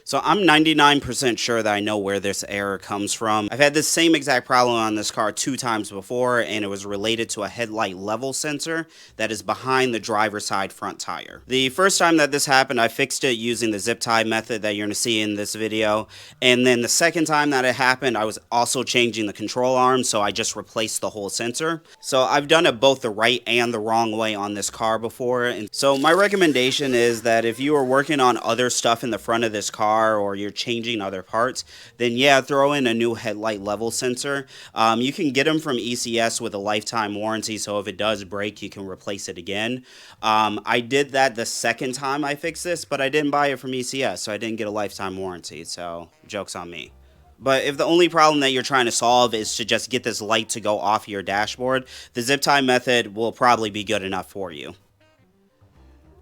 So I'm 99% sure that I know where this error comes from. I've had this same exact problem on this car 2 times before, and it was related to a headlight level sensor that is behind the driver's side front tire. The first time that this happened, I fixed it using the zip tie method that you're going to see in this video. And then the second time that it happened, I was also changing the control arm, so I just replaced the whole sensor. So I've done it both the right and the wrong way on this car before. And so my recommendation is that if you are working on other stuff in the front of this car, or you're changing other parts, then yeah, throw in a new headlight level sensor. You can get them from ECS with a lifetime warranty, so if it does break, you can replace it again. I did that the second time I fixed this, but I didn't buy it from ECS, so I didn't get a lifetime warranty, so joke's on me. But if the only problem that you're trying to solve is to just get this light to go off your dashboard, the zip tie method will probably be good enough for you.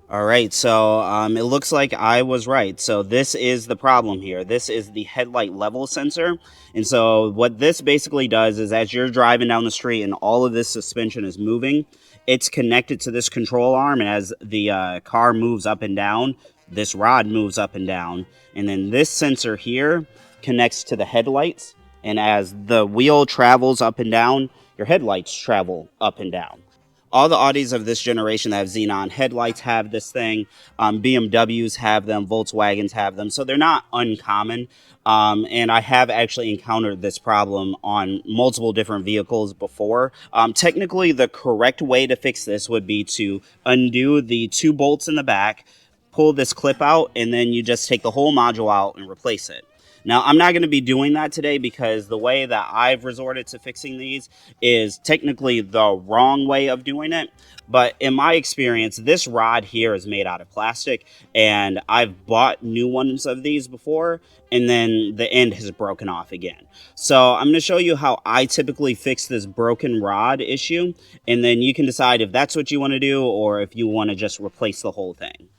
Alright, so it looks like I was right. So this is the problem here. This is the headlight level sensor. And so what this basically does is as you're driving down the street and all of this suspension is moving, it's connected to this control arm. And as the car moves up and down, this rod moves up and down. And then this sensor here connects to the headlights. And as the wheel travels up and down, your headlights travel up and down. All the Audis of this generation that have xenon headlights have this thing. BMWs have them. Volkswagens have them. So they're not uncommon. And I have actually encountered this problem on multiple different vehicles before. Technically, the correct way to fix this would be to undo the 2 bolts in the back, pull this clip out, and then you just take the whole module out and replace it. Now, I'm not going to be doing that today because the way that I've resorted to fixing these is technically the wrong way of doing it. But in my experience, this rod here is made out of plastic, and I've bought new ones of these before, and then the end has broken off again. So I'm going to show you how I typically fix this broken rod issue, and then you can decide if that's what you want to do or if you want to just replace the whole thing.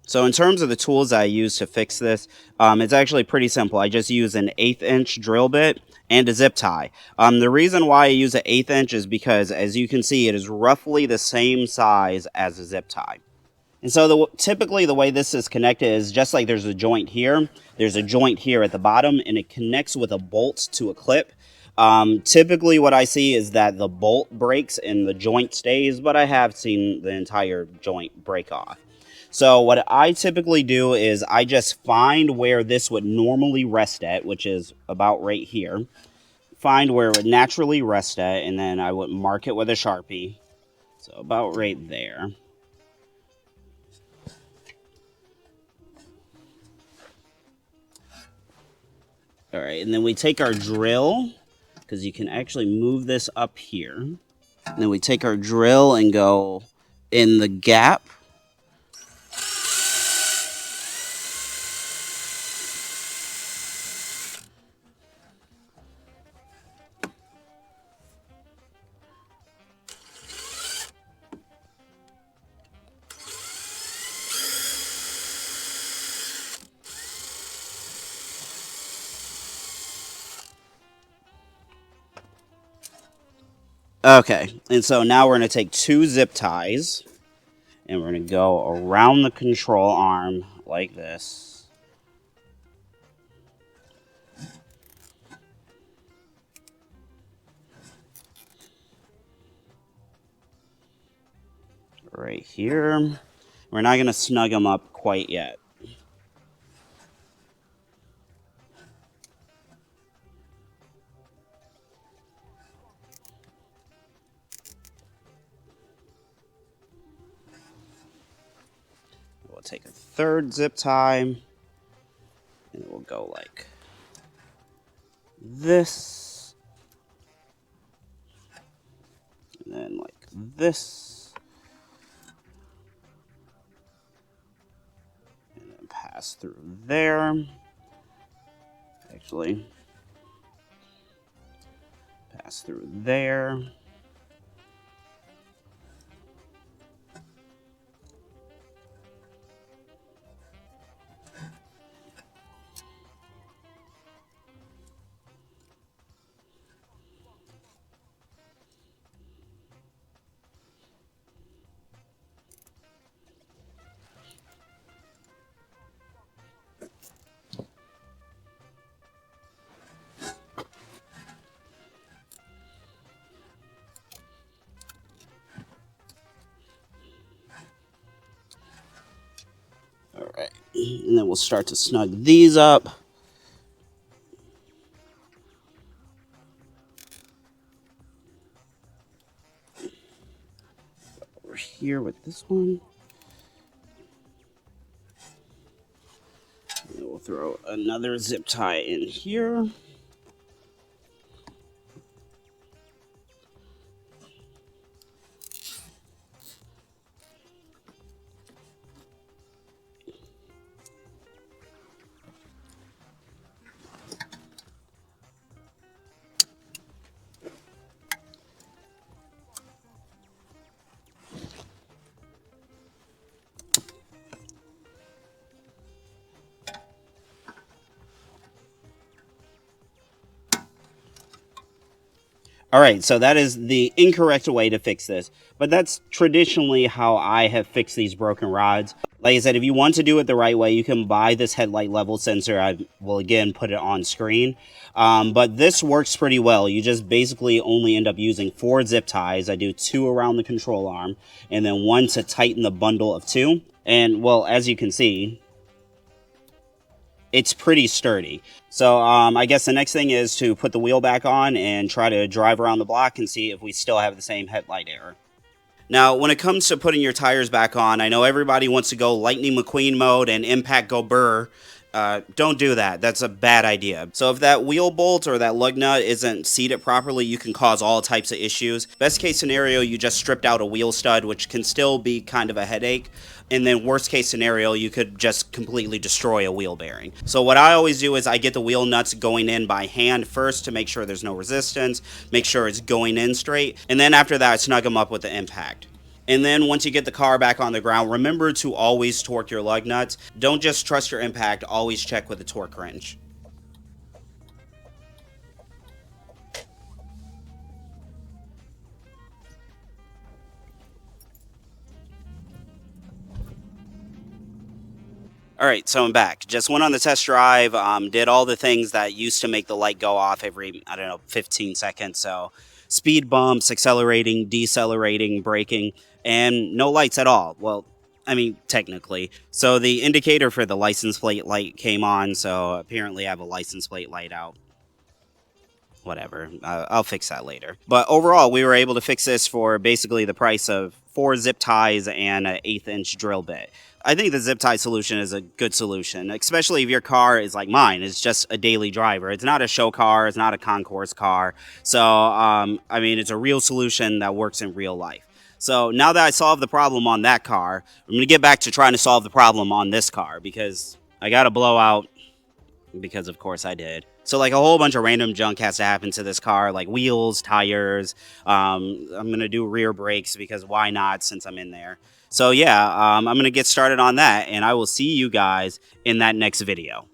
So in terms of the tools I use to fix this, it's actually pretty simple. I just use an 1/8 inch drill bit and a zip tie. The reason why I use an 1/8 inch is because, as you can see, it is roughly the same size as a zip tie. And so typically the way this is connected is just like there's a joint here. There's a joint here at the bottom, and it connects with a bolt to a clip. Typically what I see is that the bolt breaks and the joint stays, but I have seen the entire joint break off. So what I typically do is I just find where this would normally rest at, which is about right here. Find where it would naturally rest at, and then I would mark it with a Sharpie. So about right there. All right, and then we take our drill, because you can actually move this up here. And then we take our drill and go in the gap. Okay, and so now we're going to take 2 zip ties, and we're going to go around the control arm like this. Right here. We're not going to snug them up quite yet. We'll take a 3rd zip tie, and we'll go like this, and then like this, and then pass through there. Actually, pass through there. And then we'll start to snug these up. Over here with this one. And then we'll throw another zip tie in here. All right, so that is the incorrect way to fix this, but that's traditionally how I have fixed these broken rods. Like I said, if you want to do it the right way, you can buy this headlight level sensor. I will again put it on screen, but this works pretty well. You just basically only end up using 4 zip ties. I do 2 around the control arm, and then 1 to tighten the bundle of 2. And well, as you can see, it's pretty sturdy. So I guess the next thing is to put the wheel back on and try to drive around the block and see if we still have the same headlight error. Now, when it comes to putting your tires back on, I know everybody wants to go Lightning McQueen mode and impact go burr. Don't do that. That's a bad idea. So if that wheel bolt or that lug nut isn't seated properly, you can cause all types of issues. Best case scenario, you just stripped out a wheel stud, which can still be kind of a headache. And then worst case scenario, you could just completely destroy a wheel bearing. So what I always do is I get the wheel nuts going in by hand first to make sure there's no resistance, make sure it's going in straight, and then after that, I snug them up with the impact. And then once you get the car back on the ground, remember to always torque your lug nuts. Don't just trust your impact, always check with the torque wrench. All right, so I'm back. Just went on the test drive, did all the things that used to make the light go off every, I don't know, 15 seconds. So speed bumps, accelerating, decelerating, braking, and no lights at all. Well, I mean, technically. So the indicator for the license plate light came on, so apparently I have a license plate light out. Whatever. I'll fix that later. But overall, we were able to fix this for basically the price of 4 zip ties and an 1/8-inch drill bit. I think the zip tie solution is a good solution, especially if your car is like mine. It's just a daily driver. It's not a show car. It's not a concourse car. So, I mean, it's a real solution that works in real life. So now that I solved the problem on that car, I'm going to get back to trying to solve the problem on this car because I got a blowout because of course I did. So like a whole bunch of random junk has to happen to this car, like wheels, tires. I'm gonna do rear brakes because why not since I'm in there. So yeah, I'm gonna get started on that and I will see you guys in that next video.